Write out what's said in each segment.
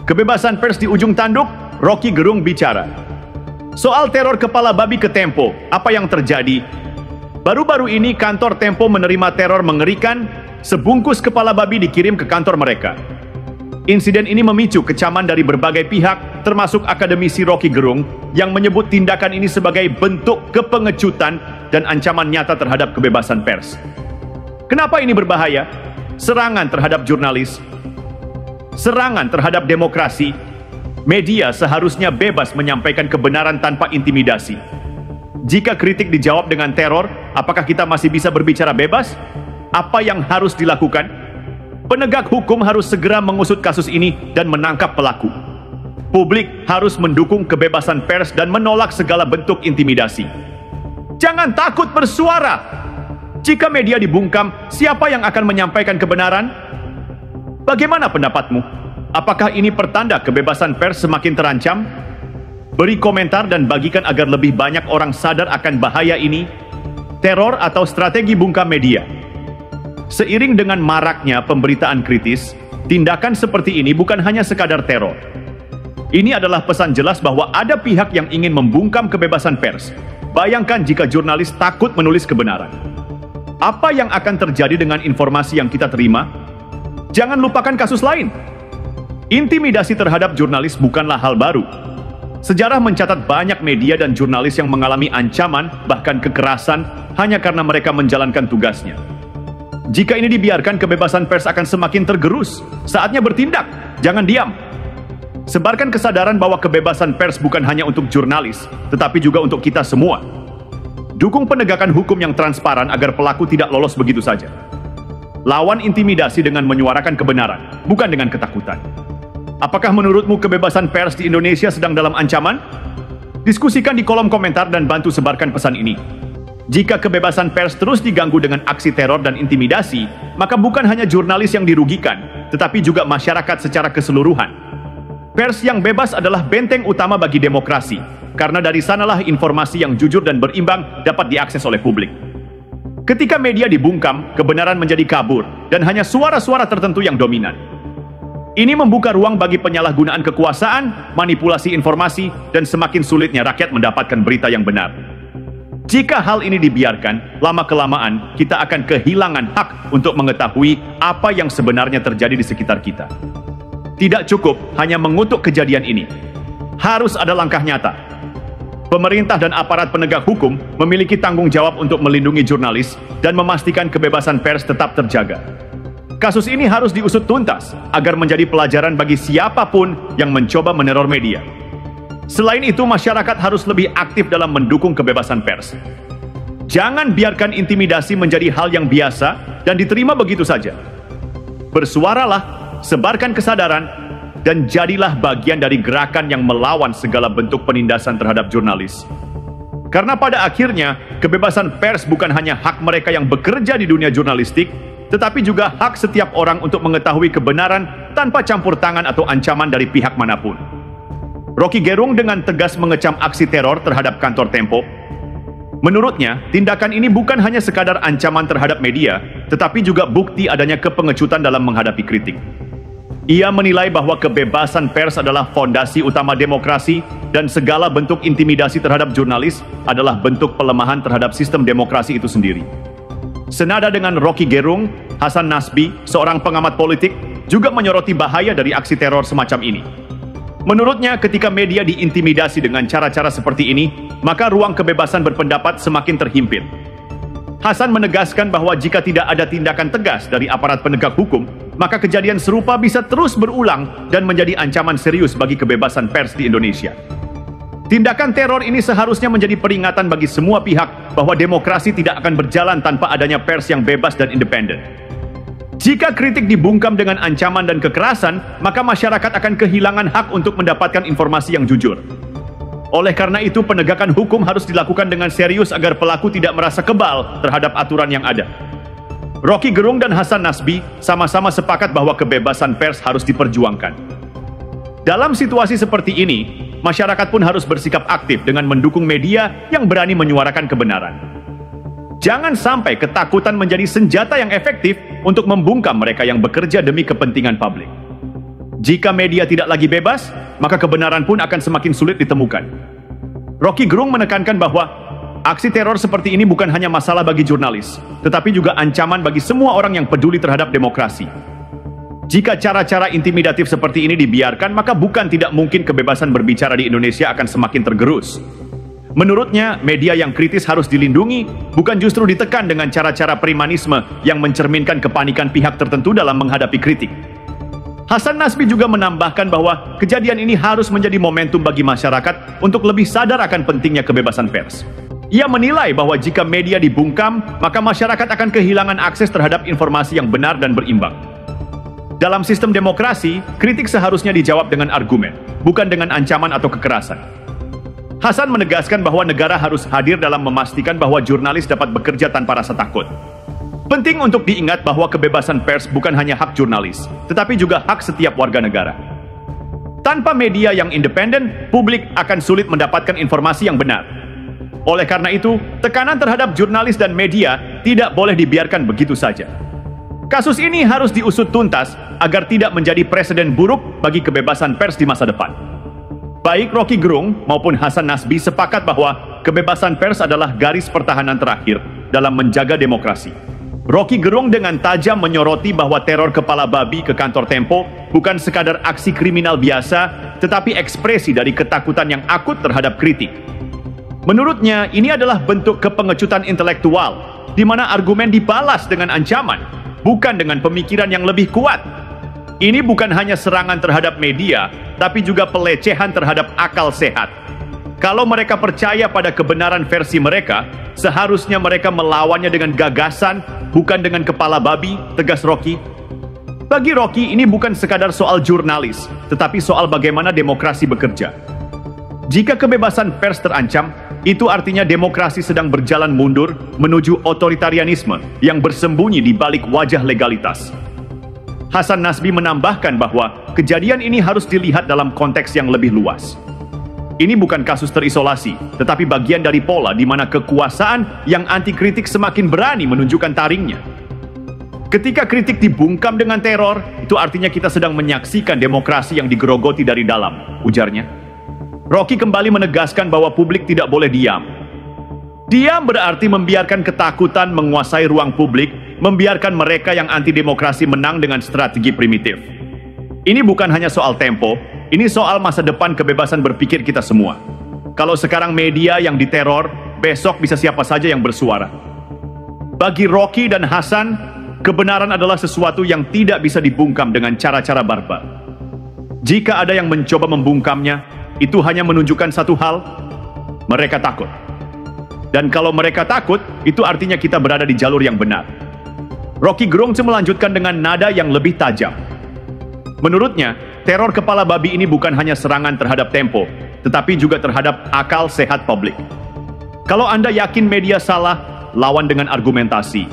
Kebebasan pers di ujung tanduk, Rocky Gerung bicara. Soal teror kepala babi ke Tempo, apa yang terjadi? Baru-baru ini kantor Tempo menerima teror mengerikan, sebungkus kepala babi dikirim ke kantor mereka. Insiden ini memicu kecaman dari berbagai pihak, termasuk akademisi Rocky Gerung, yang menyebut tindakan ini sebagai bentuk kepengecutan dan ancaman nyata terhadap kebebasan pers. Kenapa ini berbahaya? Serangan terhadap jurnalis, serangan terhadap demokrasi. Media seharusnya bebas menyampaikan kebenaran tanpa intimidasi. Jika kritik dijawab dengan teror, apakah kita masih bisa berbicara bebas? Apa yang harus dilakukan? Penegak hukum harus segera mengusut kasus ini dan menangkap pelaku. Publik harus mendukung kebebasan pers dan menolak segala bentuk intimidasi. Jangan takut bersuara. Jika media dibungkam, siapa yang akan menyampaikan kebenaran? Bagaimana pendapatmu? Apakah ini pertanda kebebasan pers semakin terancam? Beri komentar dan bagikan agar lebih banyak orang sadar akan bahaya ini. Teror atau strategi bungkam media. Seiring dengan maraknya pemberitaan kritis, tindakan seperti ini bukan hanya sekadar teror. Ini adalah pesan jelas bahwa ada pihak yang ingin membungkam kebebasan pers. Bayangkan jika jurnalis takut menulis kebenaran. Apa yang akan terjadi dengan informasi yang kita terima? Jangan lupakan kasus lain. Intimidasi terhadap jurnalis bukanlah hal baru. Sejarah mencatat banyak media dan jurnalis yang mengalami ancaman, bahkan kekerasan, hanya karena mereka menjalankan tugasnya. Jika ini dibiarkan, kebebasan pers akan semakin tergerus. Saatnya bertindak, jangan diam. Sebarkan kesadaran bahwa kebebasan pers bukan hanya untuk jurnalis, tetapi juga untuk kita semua. Dukung penegakan hukum yang transparan agar pelaku tidak lolos begitu saja. Lawan intimidasi dengan menyuarakan kebenaran, bukan dengan ketakutan. Apakah menurutmu kebebasan pers di Indonesia sedang dalam ancaman? Diskusikan di kolom komentar dan bantu sebarkan pesan ini. Jika kebebasan pers terus diganggu dengan aksi teror dan intimidasi, maka bukan hanya jurnalis yang dirugikan, tetapi juga masyarakat secara keseluruhan. Pers yang bebas adalah benteng utama bagi demokrasi, karena dari sanalah informasi yang jujur dan berimbang dapat diakses oleh publik. Ketika media dibungkam, kebenaran menjadi kabur, dan hanya suara-suara tertentu yang dominan. Ini membuka ruang bagi penyalahgunaan kekuasaan, manipulasi informasi, dan semakin sulitnya rakyat mendapatkan berita yang benar. Jika hal ini dibiarkan, lama-kelamaan kita akan kehilangan hak untuk mengetahui apa yang sebenarnya terjadi di sekitar kita. Tidak cukup hanya mengutuk kejadian ini. Harus ada langkah nyata. Pemerintah dan aparat penegak hukum memiliki tanggung jawab untuk melindungi jurnalis dan memastikan kebebasan pers tetap terjaga. Kasus ini harus diusut tuntas agar menjadi pelajaran bagi siapapun yang mencoba meneror media. Selain itu, masyarakat harus lebih aktif dalam mendukung kebebasan pers. Jangan biarkan intimidasi menjadi hal yang biasa dan diterima begitu saja. Bersuaralah, sebarkan kesadaran, dan jadilah bagian dari gerakan yang melawan segala bentuk penindasan terhadap jurnalis. Karena pada akhirnya, kebebasan pers bukan hanya hak mereka yang bekerja di dunia jurnalistik, tetapi juga hak setiap orang untuk mengetahui kebenaran tanpa campur tangan atau ancaman dari pihak manapun. Rocky Gerung dengan tegas mengecam aksi teror terhadap kantor Tempo. Menurutnya, tindakan ini bukan hanya sekadar ancaman terhadap media, tetapi juga bukti adanya kepengecutan dalam menghadapi kritik. Ia menilai bahwa kebebasan pers adalah fondasi utama demokrasi dan segala bentuk intimidasi terhadap jurnalis adalah bentuk pelemahan terhadap sistem demokrasi itu sendiri. Senada dengan Rocky Gerung, Hasan Nasbi, seorang pengamat politik, juga menyoroti bahaya dari aksi teror semacam ini. Menurutnya, ketika media diintimidasi dengan cara-cara seperti ini, maka ruang kebebasan berpendapat semakin terhimpit. Hasan menegaskan bahwa jika tidak ada tindakan tegas dari aparat penegak hukum, maka kejadian serupa bisa terus berulang dan menjadi ancaman serius bagi kebebasan pers di Indonesia. Tindakan teror ini seharusnya menjadi peringatan bagi semua pihak bahwa demokrasi tidak akan berjalan tanpa adanya pers yang bebas dan independen. Jika kritik dibungkam dengan ancaman dan kekerasan, maka masyarakat akan kehilangan hak untuk mendapatkan informasi yang jujur. Oleh karena itu, penegakan hukum harus dilakukan dengan serius agar pelaku tidak merasa kebal terhadap aturan yang ada. Rocky Gerung dan Hasan Nasbi sama-sama sepakat bahwa kebebasan pers harus diperjuangkan. Dalam situasi seperti ini, masyarakat pun harus bersikap aktif dengan mendukung media yang berani menyuarakan kebenaran. Jangan sampai ketakutan menjadi senjata yang efektif untuk membungkam mereka yang bekerja demi kepentingan publik. Jika media tidak lagi bebas, maka kebenaran pun akan semakin sulit ditemukan. Rocky Gerung menekankan bahwa aksi teror seperti ini bukan hanya masalah bagi jurnalis, tetapi juga ancaman bagi semua orang yang peduli terhadap demokrasi. Jika cara-cara intimidatif seperti ini dibiarkan, maka bukan tidak mungkin kebebasan berbicara di Indonesia akan semakin tergerus. Menurutnya, media yang kritis harus dilindungi, bukan justru ditekan dengan cara-cara premanisme yang mencerminkan kepanikan pihak tertentu dalam menghadapi kritik. Hasan Nasbi juga menambahkan bahwa kejadian ini harus menjadi momentum bagi masyarakat untuk lebih sadar akan pentingnya kebebasan pers. Ia menilai bahwa jika media dibungkam, maka masyarakat akan kehilangan akses terhadap informasi yang benar dan berimbang. Dalam sistem demokrasi, kritik seharusnya dijawab dengan argumen, bukan dengan ancaman atau kekerasan. Hasan menegaskan bahwa negara harus hadir dalam memastikan bahwa jurnalis dapat bekerja tanpa rasa takut. Penting untuk diingat bahwa kebebasan pers bukan hanya hak jurnalis, tetapi juga hak setiap warga negara. Tanpa media yang independen, publik akan sulit mendapatkan informasi yang benar. Oleh karena itu, tekanan terhadap jurnalis dan media tidak boleh dibiarkan begitu saja. Kasus ini harus diusut tuntas agar tidak menjadi presiden buruk bagi kebebasan pers di masa depan. Baik Rocky Gerung maupun Hasan Nasbi sepakat bahwa kebebasan pers adalah garis pertahanan terakhir dalam menjaga demokrasi. Rocky Gerung dengan tajam menyoroti bahwa teror kepala babi ke kantor Tempo bukan sekadar aksi kriminal biasa, tetapi ekspresi dari ketakutan yang akut terhadap kritik. Menurutnya, ini adalah bentuk kepengecutan intelektual, di mana argumen dibalas dengan ancaman, bukan dengan pemikiran yang lebih kuat. Ini bukan hanya serangan terhadap media, tapi juga pelecehan terhadap akal sehat. Kalau mereka percaya pada kebenaran versi mereka, seharusnya mereka melawannya dengan gagasan, bukan dengan kepala babi, tegas Rocky. Bagi Rocky, ini bukan sekadar soal jurnalis, tetapi soal bagaimana demokrasi bekerja. Jika kebebasan pers terancam, itu artinya demokrasi sedang berjalan mundur menuju otoritarianisme yang bersembunyi di balik wajah legalitas. Hasan Nasbi menambahkan bahwa kejadian ini harus dilihat dalam konteks yang lebih luas. Ini bukan kasus terisolasi, tetapi bagian dari pola di mana kekuasaan yang anti kritik semakin berani menunjukkan taringnya. Ketika kritik dibungkam dengan teror, itu artinya kita sedang menyaksikan demokrasi yang digerogoti dari dalam, ujarnya. Rocky kembali menegaskan bahwa publik tidak boleh diam. Diam berarti membiarkan ketakutan menguasai ruang publik, membiarkan mereka yang anti-demokrasi menang dengan strategi primitif. Ini bukan hanya soal Tempo, ini soal masa depan kebebasan berpikir kita semua. Kalau sekarang media yang diteror, besok bisa siapa saja yang bersuara. Bagi Rocky dan Hasan, kebenaran adalah sesuatu yang tidak bisa dibungkam dengan cara-cara barbar. Jika ada yang mencoba membungkamnya, itu hanya menunjukkan satu hal, mereka takut. Dan kalau mereka takut, itu artinya kita berada di jalur yang benar. Rocky Gerung melanjutkan dengan nada yang lebih tajam. Menurutnya, teror kepala babi ini bukan hanya serangan terhadap Tempo, tetapi juga terhadap akal sehat publik. Kalau Anda yakin media salah, lawan dengan argumentasi.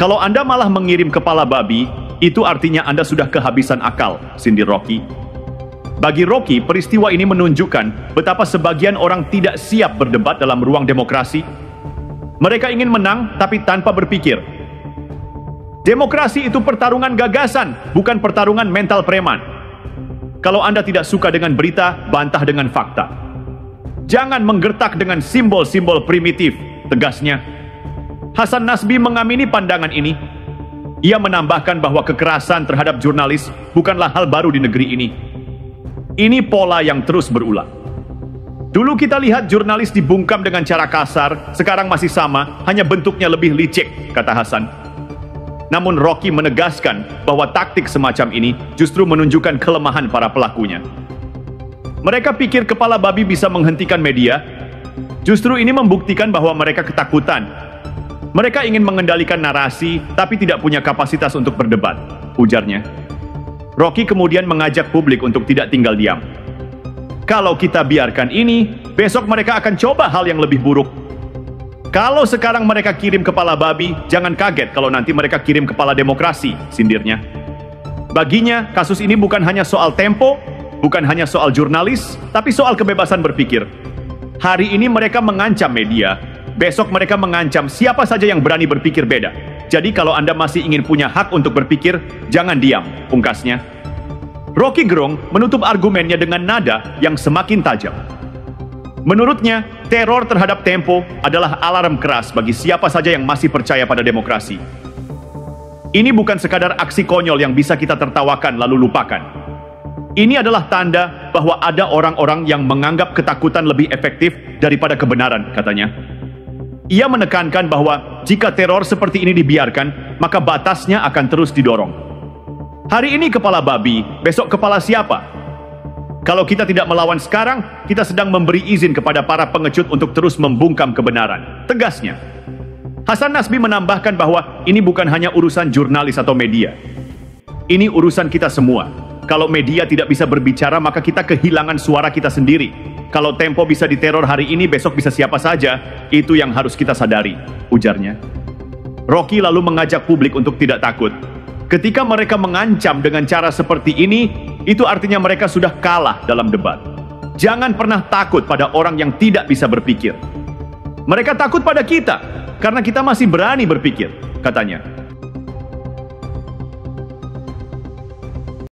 Kalau Anda malah mengirim kepala babi, itu artinya Anda sudah kehabisan akal, sindir Rocky. Bagi Rocky, peristiwa ini menunjukkan betapa sebagian orang tidak siap berdebat dalam ruang demokrasi. Mereka ingin menang, tapi tanpa berpikir. Demokrasi itu pertarungan gagasan, bukan pertarungan mental preman. Kalau Anda tidak suka dengan berita, bantah dengan fakta. Jangan menggertak dengan simbol-simbol primitif, tegasnya. Hasan Nasbi mengamini pandangan ini. Ia menambahkan bahwa kekerasan terhadap jurnalis bukanlah hal baru di negeri ini. Ini pola yang terus berulang. Dulu kita lihat jurnalis dibungkam dengan cara kasar, sekarang masih sama, hanya bentuknya lebih licik, kata Hasan. Namun Rocky menegaskan bahwa taktik semacam ini justru menunjukkan kelemahan para pelakunya. Mereka pikir kepala babi bisa menghentikan media, justru ini membuktikan bahwa mereka ketakutan. Mereka ingin mengendalikan narasi, tapi tidak punya kapasitas untuk berdebat, ujarnya. Rocky kemudian mengajak publik untuk tidak tinggal diam. Kalau kita biarkan ini, besok mereka akan coba hal yang lebih buruk. Kalau sekarang mereka kirim kepala babi, jangan kaget kalau nanti mereka kirim kepala demokrasi, sindirnya. Baginya, kasus ini bukan hanya soal Tempo, bukan hanya soal jurnalis, tapi soal kebebasan berpikir. Hari ini mereka mengancam media, besok mereka mengancam siapa saja yang berani berpikir beda. Jadi kalau Anda masih ingin punya hak untuk berpikir, jangan diam, pungkasnya. Rocky Gerung menutup argumennya dengan nada yang semakin tajam. Menurutnya, teror terhadap Tempo adalah alarm keras bagi siapa saja yang masih percaya pada demokrasi. Ini bukan sekadar aksi konyol yang bisa kita tertawakan lalu lupakan. Ini adalah tanda bahwa ada orang-orang yang menganggap ketakutan lebih efektif daripada kebenaran, katanya. Ia menekankan bahwa jika teror seperti ini dibiarkan, maka batasnya akan terus didorong. Hari ini kepala babi, besok kepala siapa? Kalau kita tidak melawan sekarang, kita sedang memberi izin kepada para pengecut untuk terus membungkam kebenaran, tegasnya. Hasan Nasbi menambahkan bahwa ini bukan hanya urusan jurnalis atau media. Ini urusan kita semua. Kalau media tidak bisa berbicara, maka kita kehilangan suara kita sendiri. Kalau Tempo bisa diteror hari ini, besok bisa siapa saja. Itu yang harus kita sadari, ujarnya. Rocky lalu mengajak publik untuk tidak takut. Ketika mereka mengancam dengan cara seperti ini, itu artinya mereka sudah kalah dalam debat. Jangan pernah takut pada orang yang tidak bisa berpikir. Mereka takut pada kita, karena kita masih berani berpikir, katanya.